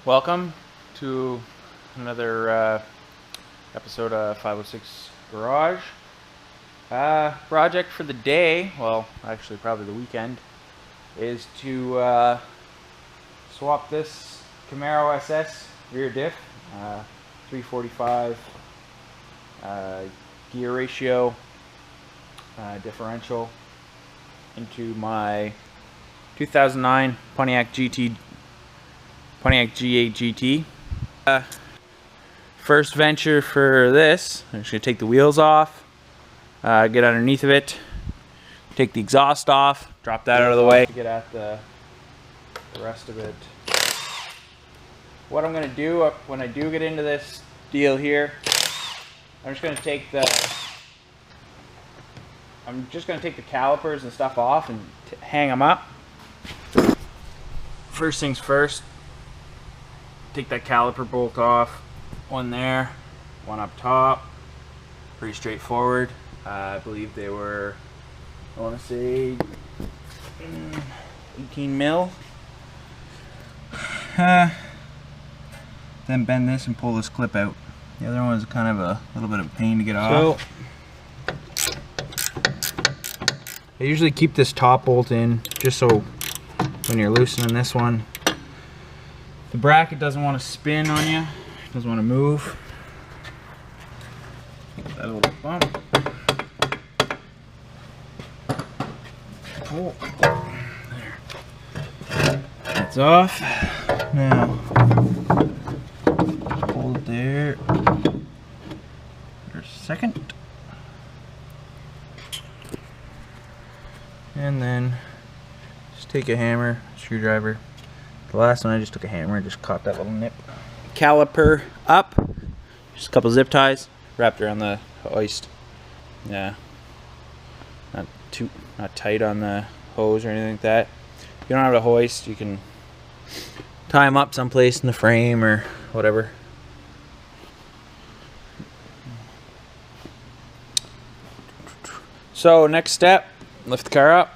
Welcome to another episode of 506 Garage. Project for the day, well actually probably the weekend, is to swap this Camaro SS rear diff, 3.45 gear ratio differential into my 2009 Pontiac G8 GT. First venture for this, I'm just going to take the wheels off, get underneath of it, take the exhaust off, drop that out of the way, get at the rest of it. What I'm going to do when I do get into this deal here, I'm just going to take the calipers and stuff off and hang them up. First things first, take that caliper bolt off. One there, one up top. Pretty straightforward. I believe they were, I want to say 18 mil. Then bend this and pull this clip out. The other one is kind of a little bit of a pain to get off. So I usually keep this top bolt in just so when you're loosening this one, the bracket doesn't want to spin on you, doesn't want to move. Give that a little bump. Oh, there. That's off. Now, hold it there for a second. And then just take a hammer, screwdriver. The last one I just took a hammer and just caught that little nip. Caliper up, just a couple zip ties wrapped around the hoist. Yeah, not tight on the hose or anything like that. If you don't have a hoist, you can tie them up someplace in the frame or whatever. So next step, lift the car up.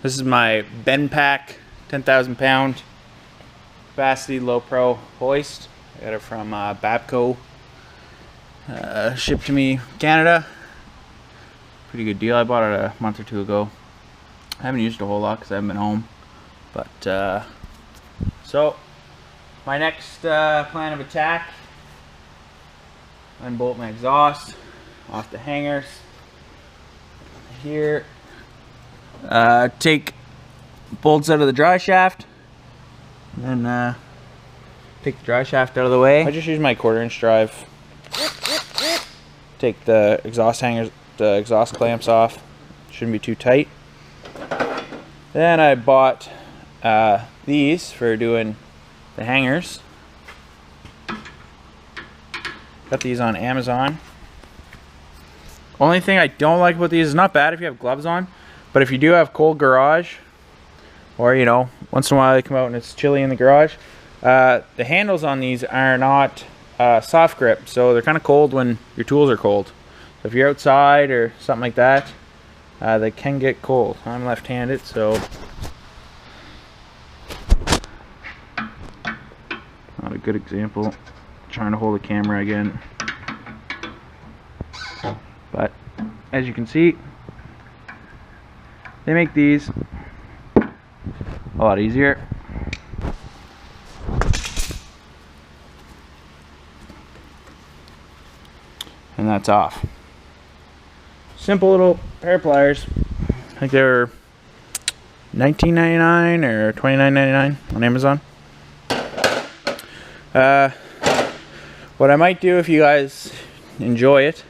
This is my Bendpak 10,000 pound capacity low pro hoist. I got it from Babco. Shipped to me Canada. Pretty good deal. I bought it a month or two ago. I haven't used it a whole lot because I haven't been home. But so my next plan of attack: unbolt my exhaust off the hangers here. Take bolts out of the Driveshaft, and then take the Driveshaft out of the way. I just use my 1/4" drive. Take the exhaust hangers, the exhaust clamps off. Shouldn't be too tight. Then I bought these for doing the hangers. Got these on Amazon. Only thing I don't like about these is not bad if you have gloves on, but if you do have cold garage, or you know, once in a while they come out and it's chilly in the garage, the handles on these are not soft grip, so they're kind of cold when your tools are cold. So if you're outside or something like that, they can get cold. I'm left-handed, so not a good example. Trying to hold the camera again, but as you can see, they make these a lot easier. And that's off. Simple little pair of pliers. I think they were $19.99 or $29.99 on Amazon. What I might do if you guys enjoy it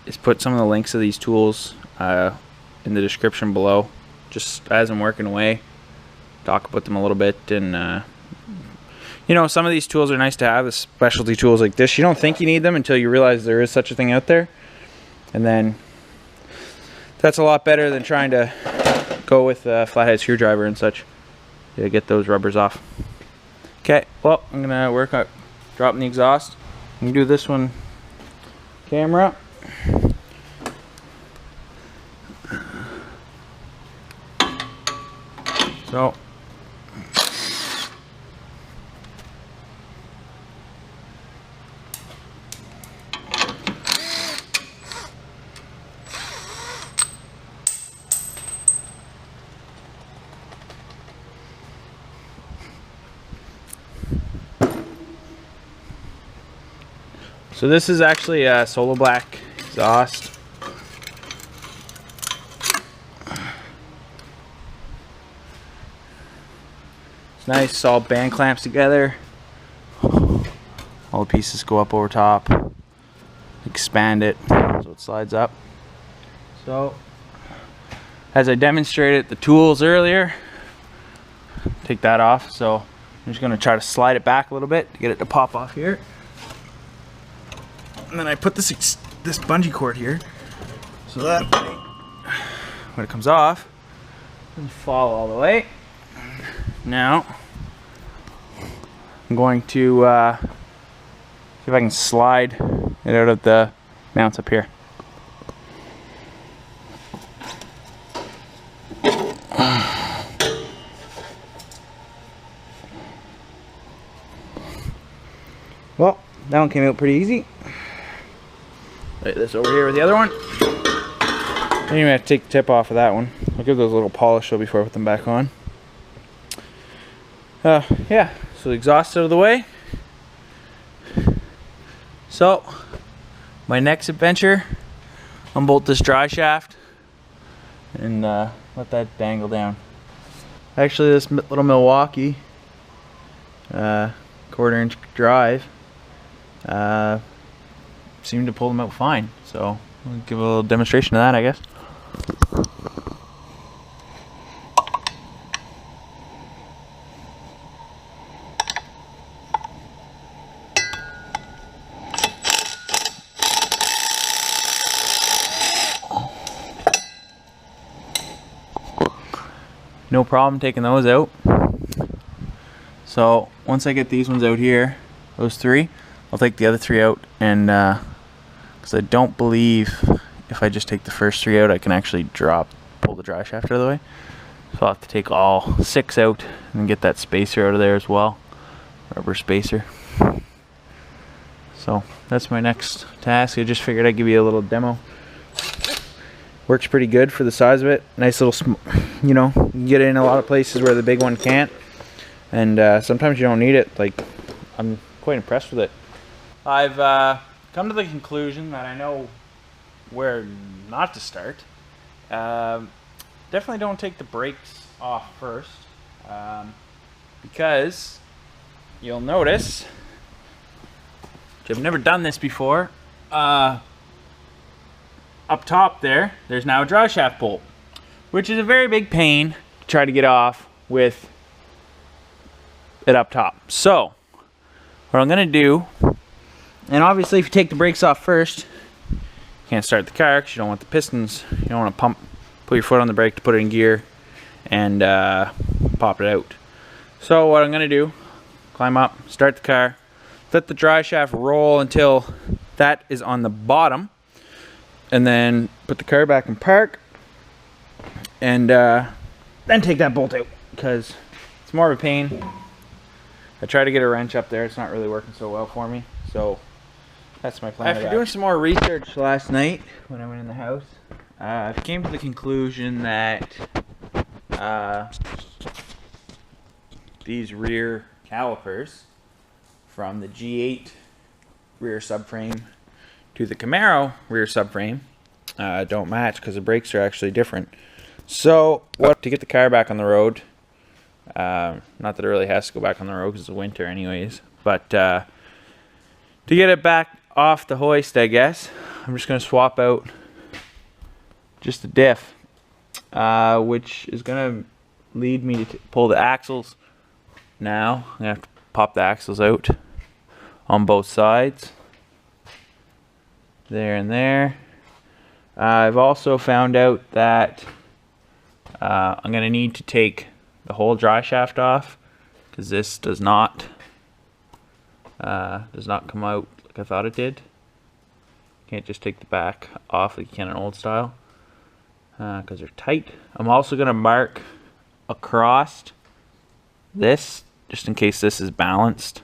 is put some of the links of these tools in the description below, just as I'm working away. Talk about them a little bit, and you know, some of these tools are nice to have, the specialty tools like this. You don't think you need them until you realize there is such a thing out there, and then that's a lot better than trying to go with a flathead screwdriver and such to get those rubbers off. Okay, well, I'm gonna work on dropping the exhaust. I'm gonna do this one camera. So So this is actually a Solo Black exhaust. It's nice, it's all band clamps together. All the pieces go up over top. Expand it so it slides up. So, as I demonstrated the tools earlier, take that off. So I'm just gonna try to slide it back a little bit to get it to pop off here. And then I put this bungee cord here so that when it comes off, it doesn't fall all the way. Now, I'm going to see if I can slide it out of the mounts up here. Well, that one came out pretty easy. Lay this over here with the other one. Then you have to take the tip off of that one. I'll give those a little polish though before I put them back on. Yeah, so the exhaust out of the way. So, my next adventure, unbolt this Driveshaft and let that dangle down. Actually, this little Milwaukee 1/4-inch drive seemed to pull them out fine. So, I'll give a little demonstration of that, I guess. No problem taking those out. So once I get these ones out here, those three, I'll take the other three out, and because I don't believe if I just take the first three out I can actually pull the Driveshaft out of the way. So I'll have to take all 6 out and get that spacer out of there as well, rubber spacer. So that's my next task. I just figured I'd give you a little demo. Works pretty good for the size of it. Nice little, you know, you can get it in a lot of places where the big one can't. And sometimes you don't need it. Like, I'm quite impressed with it. I've come to the conclusion that I know where not to start. Definitely don't take the brakes off first. Because you'll notice, which I've never done this before, up top there's now a Driveshaft bolt, which is a very big pain to try to get off with it up top. So what I'm gonna do, and obviously if you take the brakes off first, you can't start the car because you don't want the pistons, you don't want to put your foot on the brake to put it in gear and pop it out. So what I'm gonna do, climb up, start the car, let the Driveshaft roll until that is on the bottom, and then put the car back in park, and then take that bolt out because it's more of a pain. I tried to get a wrench up there, it's not really working so well for me, so that's my plan. After doing some more research last night when I went in the house, I came to the conclusion that these rear calipers from the G8 rear subframe to the Camaro rear subframe don't match because the brakes are actually different. So to get the car back on the road, not that it really has to go back on the road because it's winter anyways, but to get it back off the hoist, I guess I'm just going to swap out just the diff, which is going to lead me to pull the axles. Now I'm going to have to pop the axles out on both sides, there and there. I've also found out that I'm going to need to take the whole Driveshaft off because this does not come out like I thought it did. Can't just take the back off like you can in old style because they're tight. I'm also going to mark across this just in case this is balanced.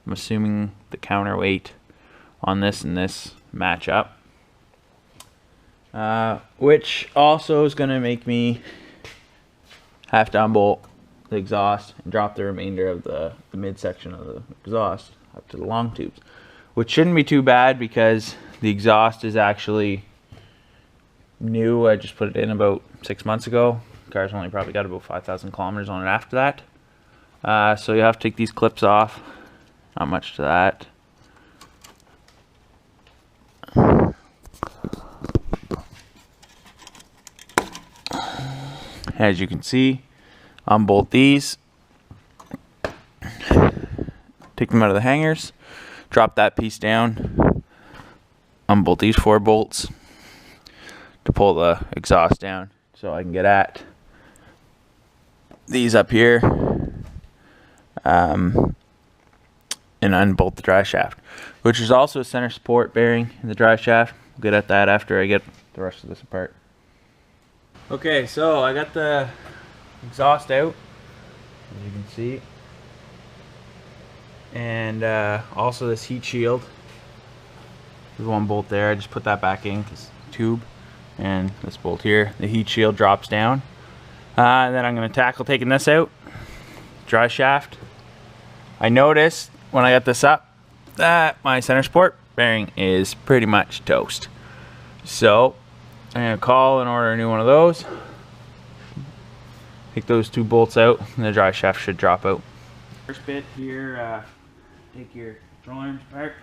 I'm assuming the counterweight on this and this match up, which also is going to make me have to unbolt the exhaust and drop the remainder of the midsection of the exhaust up to the long tubes, which shouldn't be too bad because the exhaust is actually new. I just put it in about 6 months ago. The car's only probably got about 5,000 kilometers on it after that. So you have to take these clips off. Not much to that. As you can see, unbolt these, take them out of the hangers, drop that piece down, unbolt these 4 bolts to pull the exhaust down so I can get at these up here, and unbolt the drive shaft, which is also a center support bearing in the drive shaft. We'll get at that after I get the rest of this apart. Okay, so I got the exhaust out, as you can see, and also this heat shield. There's 1 bolt there. I just put that back in because tube, and this bolt here. The heat shield drops down, and then I'm going to tackle taking this out. Drive shaft. I noticed when I got this up that my center support bearing is pretty much toast. So I'm going to call and order a new one of those. Take those 2 bolts out and the drive shaft should drop out. First bit here, take your control arms apart.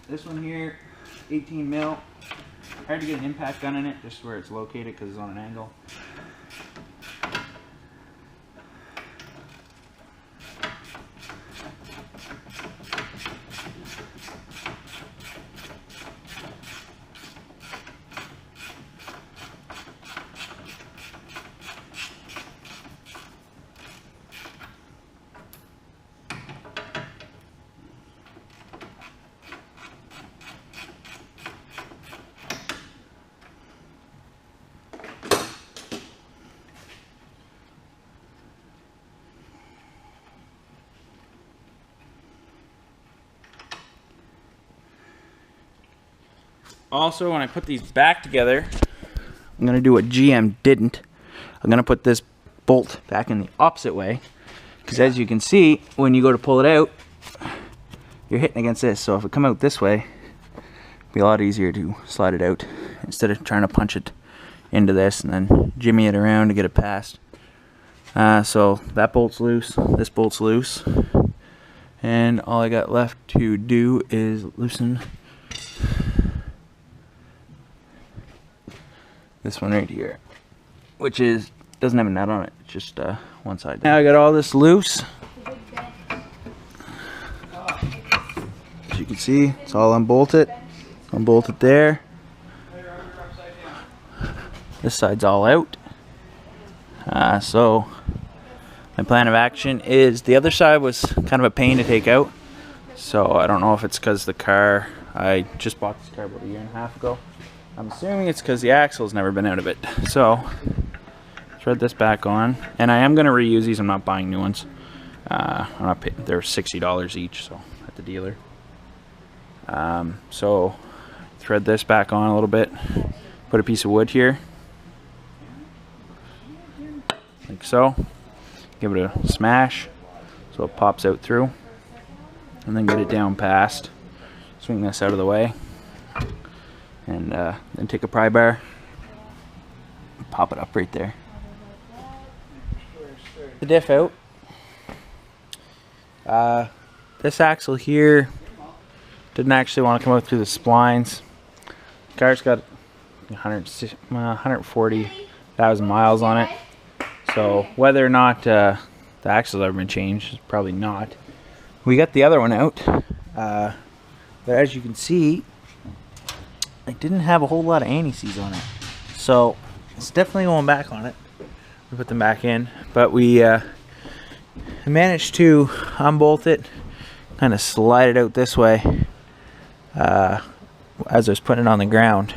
This one here, 18 mil. Hard to get an impact gun in it, just where it's located because it's on an angle. Also, when I put these back together, I'm going to do what GM didn't. I'm going to put this bolt back in the opposite way, because as you can see, when you go to pull it out, you're hitting against this. So if it come out this way, it'd be a lot easier to slide it out instead of trying to punch it into this and then jimmy it around to get it past. So that bolt's loose, this bolt's loose, and all I got left to do is loosen this one right here, which doesn't have a nut on it, it's just one side. Now I got all this loose. As you can see, it's all unbolted. Unbolted there. This side's all out. So my plan of action is, the other side was kind of a pain to take out. So I don't know if it's because the car, I just bought this car about 1.5 years ago. I'm assuming it's because the axle's never been out of it. So thread this back on, and I am going to reuse these. I'm not buying new ones. I'm not paying, they're $60 each, so at the dealer. So thread this back on a little bit. Put a piece of wood here, like so. Give it a smash so it pops out through, and then get it down past. Swing this out of the way. And then take a pry bar and pop it up right there. The diff out. This axle here didn't actually want to come out through the splines. The car's got 140,000 miles on it. So whether or not the axle's ever been changed, probably not. We got the other one out. But as you can see, I didn't have a whole lot of anti-seize on it, so it's definitely going back on it. We put them back in, but we managed to unbolt it, kind of slide it out this way as I was putting it on the ground.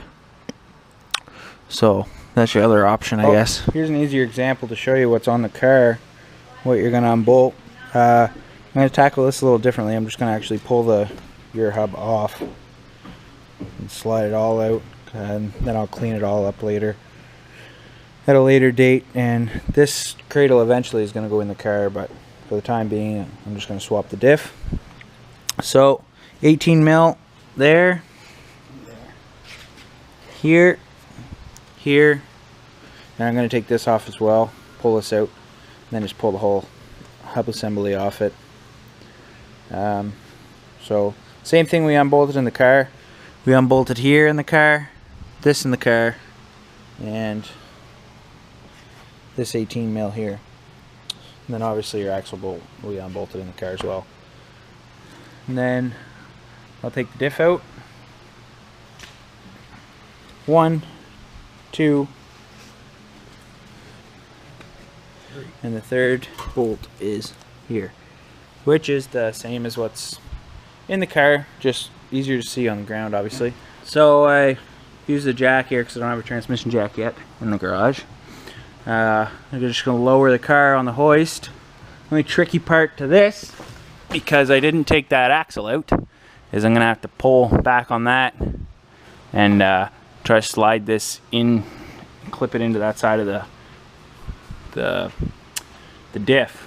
So that's your other option, I guess. Here's an easier example to show you what's on the car, what you're going to unbolt. I'm going to tackle this a little differently. I'm just going to actually pull the gear hub off and slide it all out, and then I'll clean it all up later at a later date. And this cradle eventually is going to go in the car, but for the time being I'm just going to swap the diff So 18 mil there, here, here, and I'm going to take this off as well, pull this out, and then just pull the whole hub assembly off it. So same thing we unbolted in the car. We unbolted here in the car, this in the car, and this 18 mil here. And then obviously your axle bolt we unbolted in the car as well. And then I'll take the diff out. 1, 2, and the third bolt is here, which is the same as what's in the car, just easier to see on the ground obviously. So I use the jack here because I don't have a transmission jack yet in the garage. I'm just going to lower the car on the hoist. The only tricky part to this, because I didn't take that axle out, is I'm going to have to pull back on that and try to slide this in, clip it into that side of the diff.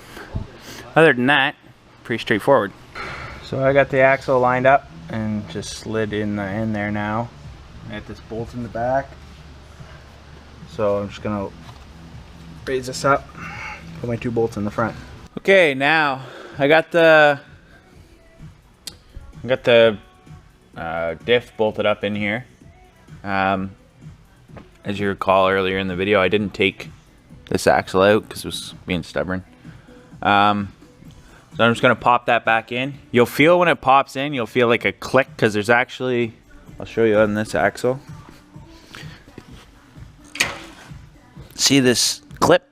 Other than that, pretty straightforward. So I got the axle lined up and just slid in there now. I got this bolt in the back. So I'm just going to raise this up, put my 2 bolts in the front. Okay, now I got the diff bolted up in here. As you recall earlier in the video, I didn't take this axle out because it was being stubborn. So I'm just going to pop that back in. You'll feel when it pops in, you'll feel like a click because there's actually, I'll show you on this axle. See this clip?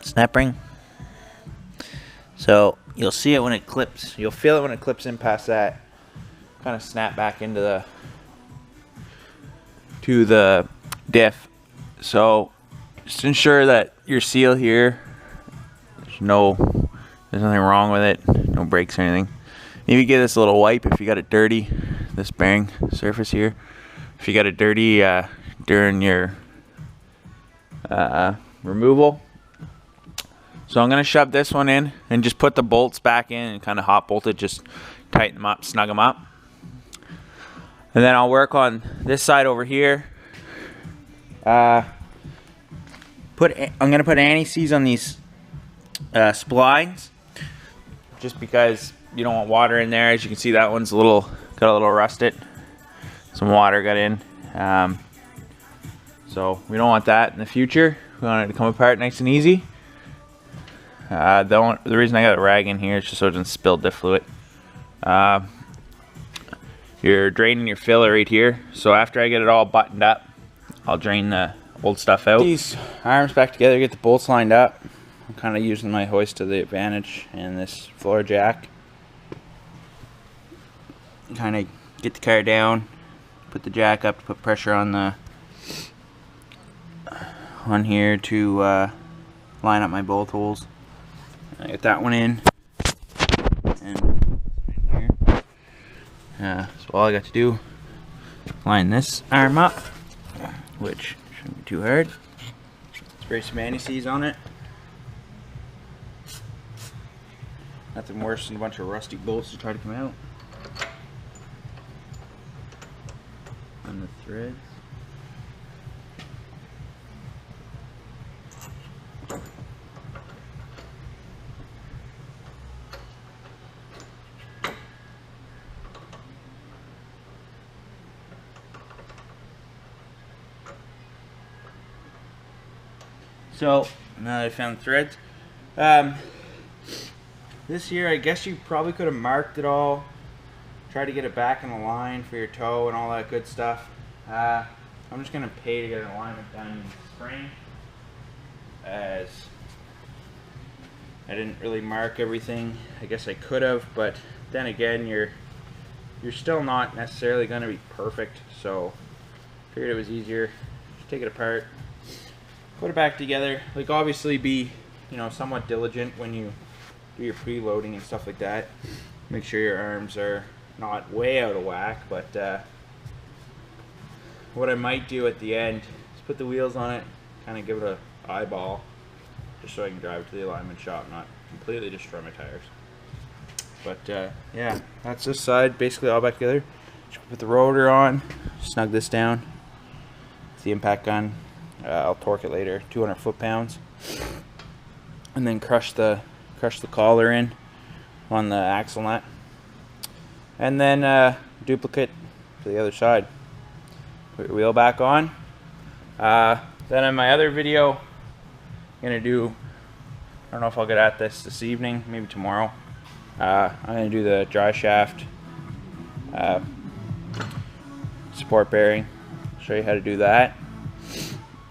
Snap ring? So you'll see it when it clips. You'll feel it when it clips in past that. Kind of snap back into the diff. So just ensure that your seal here, there's nothing wrong with it, no breaks or anything. Maybe give this a little wipe if you got it dirty, this bearing surface here. If you got it dirty during your removal. So I'm going to shove this one in and just put the bolts back in and kind of hot bolt it, just tighten them up, snug them up. And then I'll work on this side over here. I'm going to put anti-seize on these splines, just because you don't want water in there. As you can see, that one's got a little rusted. Some water got in. So we don't want that in the future. We want it to come apart nice and easy. The reason I got a rag in here is just so it doesn't spill diff fluid. You're draining your filler right here. So after I get it all buttoned up, I'll drain the old stuff out. These arms back together, get the bolts lined up. I'm kind of using my hoist to the advantage and this floor jack. Kind of get the car down, put the jack up to put pressure on here to line up my bolt holes. I get that one in, and in here. So all I got to do, line this arm up, which shouldn't be too hard. Spray some anti-seize on it. Nothing worse than a bunch of rusty bolts to try to come out. On the threads. So now that I found the threads, this here, I guess you probably could have marked it all, try to get it back in the line for your toe and all that good stuff. I'm just going to pay to get an alignment done in the spring, as I didn't really mark everything. I guess I could have, but then again, you're still not necessarily going to be perfect, so I figured it was easier. Just take it apart, put it back together. Like, obviously be, somewhat diligent when you do your preloading and stuff like that. Make sure your arms are not way out of whack, but what I might do at the end is put the wheels on it, kind of give it a eyeball, just so I can drive to the alignment shop, not completely destroy my tires. But yeah, that's this side basically all back together. Just put the rotor on, snug this down. It's the impact gun. I'll torque it later, 200 foot-pounds, and then crush the collar in on the axle nut, and then duplicate to the other side. Put your wheel back on. Then in my other video, I'm gonna do, I don't know if I'll get at this evening, maybe tomorrow. I'm gonna do the Driveshaft support bearing. Show you how to do that,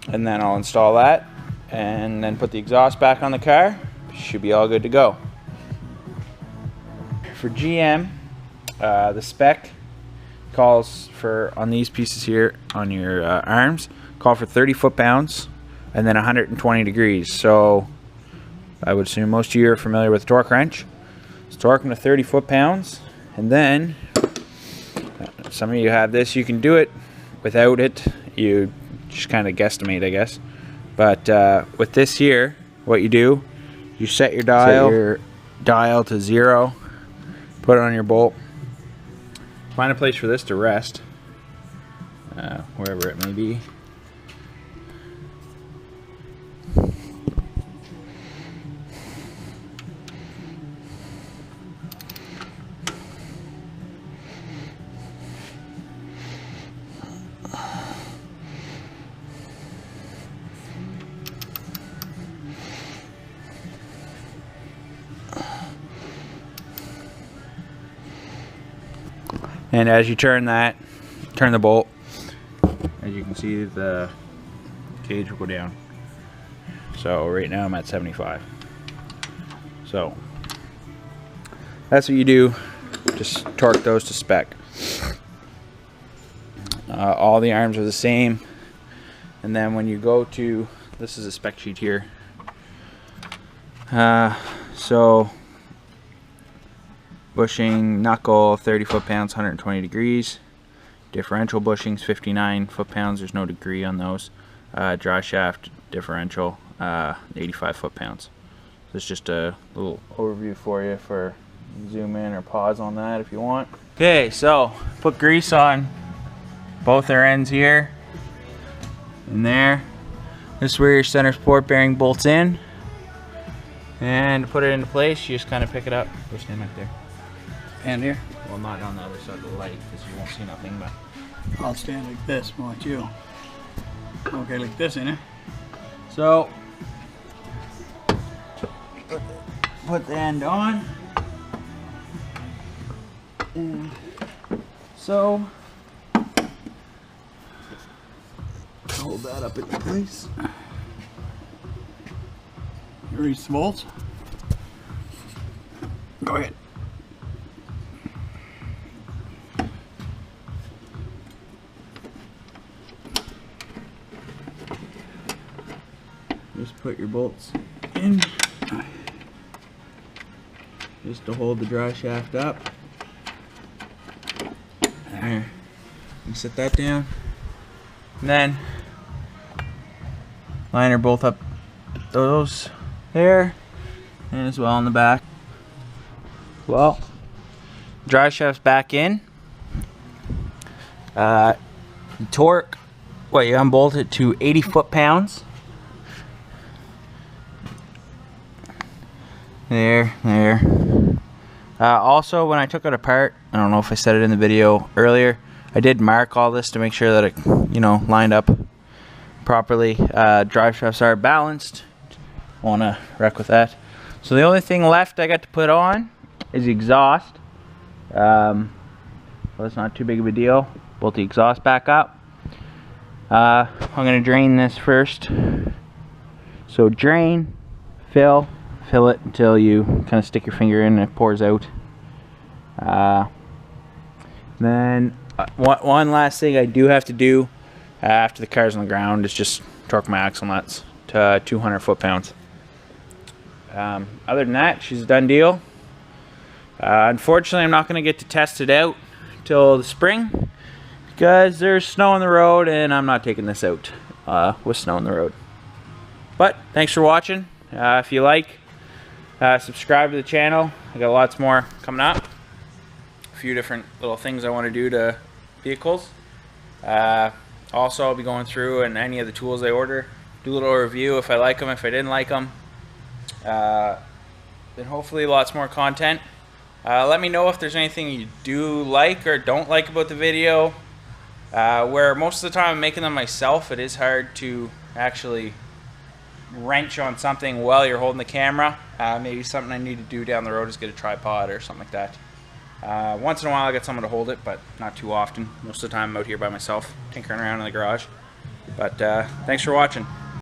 and then I'll install that, and then put the exhaust back on the car. Should be all good to go. For GM, the spec calls for, on these pieces here on your arms, call for 30 foot-pounds and then 120 degrees. So I would assume most of you are familiar with the torque wrench. So torque them to 30 foot-pounds, and then some of you have this. You can do it without it. You just kind of guesstimate, I guess. But with this here, what you do, you set your dial to 0, put it on your bolt, find a place for this to rest, wherever it may be. And as you turn the bolt, as you can see, the cage will go down. So right now I'm at 75. So that's what you do. Just torque those to spec. All the arms are the same. And then when you go to, this is a spec sheet here. So bushing knuckle 30 foot-pounds, 120 degrees. Differential bushings 59 foot-pounds. There's no degree on those. Driveshaft differential 85 foot-pounds. So it's just a little overview for you. For zoom in or pause on that if you want. Okay, so put grease on both their ends here and there. This is where your center support bearing bolts in. And to put it into place, you just kind of pick it up. Go stand back there. And here? Well, not on the other side of the light, because you won't see nothing, but I'll stand like this, won't you? Okay, like this, innit? So, put the end on. And so, hold that up into place. You reach the bolts? Go ahead. Just put your bolts in, just to hold the Driveshaft up. There. You set that down. And then line her both up, those there, and as well on the back. Well, Driveshaft's back in. Torque, well, you unbolt it to 80 foot-pounds. There. Also, when I took it apart, I don't know if I said it in the video earlier, I did mark all this to make sure that it, lined up properly. Driveshafts are balanced. Want to wreck with that. So the only thing left I got to put on is the exhaust. Well, it's not too big of a deal. Bolt the exhaust back up. I'm going to drain this first. So drain, fill it until you kind of stick your finger in and it pours out. Then one last thing I do have to do after the car's on the ground is just torque my axle nuts to 200 foot-pounds. Other than that, she's a done deal. Unfortunately, I'm not going to get to test it out till the spring because there's snow on the road and I'm not taking this out with snow on the road. But thanks for watching. If you like, Subscribe to the channel. I got lots more coming up. A few different little things I want to do to vehicles. Also, I'll be going through and any of the tools I order, do a little review if I like them, if I didn't like them. Then hopefully lots more content. Let me know if there's anything you do like or don't like about the video. Where most of the time I'm making them myself, it is hard to actually wrench on something while you're holding the camera. Maybe something I need to do down the road is get a tripod or something like that. Once in a while I get someone to hold it, but not too often. Most of the time I'm out here by myself, tinkering around in the garage. But thanks for watching.